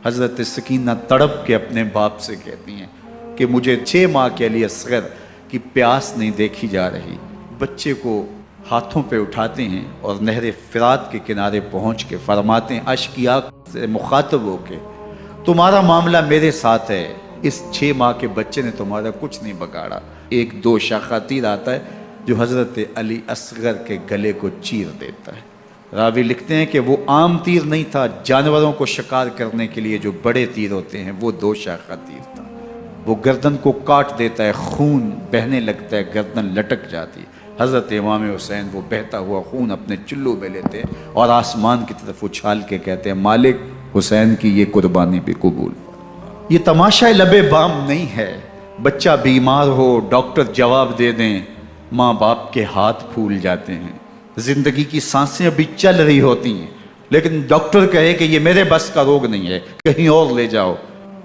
حضرت سکینہ تڑپ کے اپنے باپ سے کہتی ہیں کہ مجھے 6 ماہ کے علی اصغر کی پیاس نہیں دیکھی جا رہی۔ بچے کو ہاتھوں پہ اٹھاتے ہیں اور نہر فرات کے کنارے پہنچ کے فرماتے ہیں اشک کی آنکھ سے مخاطب ہو کے، تمہارا معاملہ میرے ساتھ ہے، اس 6 ماہ کے بچے نے تمہارا کچھ نہیں بگاڑا۔ ایک 2 شاخہ تیر آتا ہے جو حضرت علی اصغر کے گلے کو چیر دیتا ہے۔ راوی لکھتے ہیں کہ وہ عام تیر نہیں تھا، جانوروں کو شکار کرنے کے لیے جو بڑے تیر ہوتے ہیں وہ 2 شاخہ تیر تھا۔ وہ گردن کو کاٹ دیتا ہے، خون بہنے لگتا ہے، گردن لٹک جاتی ہے۔ حضرت امام حسین وہ بہتا ہوا خون اپنے چلو میں لیتے ہیں اور آسمان کی طرف اچھال کے کہتے ہیں مالک حسین کی یہ قربانی بھی قبول۔ یہ تماشا لبے بام نہیں ہے، بچہ بیمار ہو ڈاکٹر جواب دے دیں، ماں باپ کے ہاتھ پھول جاتے ہیں، زندگی کی سانسیں ابھی چل رہی ہوتی ہیں لیکن ڈاکٹر کہے کہ یہ میرے بس کا روگ نہیں ہے، کہیں اور لے جاؤ،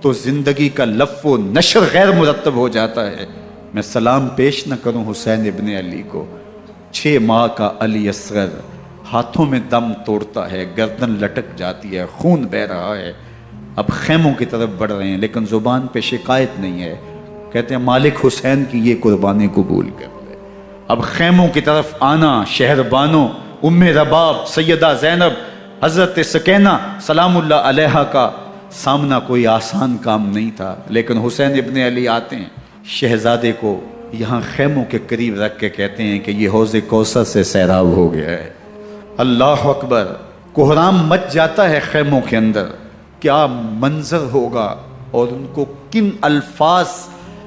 تو زندگی کا لف و نشر غیر مرتب ہو جاتا ہے۔ میں سلام پیش نہ کروں حسین ابن علی کو، 6 ماہ کا علی اصغر ہاتھوں میں دم توڑتا ہے، گردن لٹک جاتی ہے، خون بہہ رہا ہے۔ اب خیموں کی طرف بڑھ رہے ہیں لیکن زبان پہ شکایت نہیں ہے، کہتے ہیں مالک حسین کی یہ قربانی قبول کر لے۔ اب خیموں کی طرف آنا، شہر بانو، ام رباب، سیدہ زینب، حضرت سکینہ سلام اللہ علیہا کا سامنا کوئی آسان کام نہیں تھا، لیکن حسین ابن علی آتے ہیں، شہزادے کو یہاں خیموں کے قریب رکھ کے کہتے ہیں کہ یہ حوض کوثر سے سیراب ہو گیا ہے۔ اللہ اکبر، کوہرام مچ جاتا ہے خیموں کے اندر، کیا منظر ہوگا اور ان کو کن الفاظ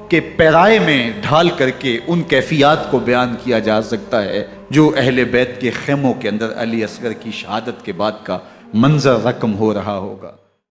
کے پیرائے میں ڈھال کر کے ان کیفیات کو بیان کیا جا سکتا ہے جو اہل بیت کے خیموں کے اندر علی اصغر کی شہادت کے بعد کا منظر رقم ہو رہا ہوگا۔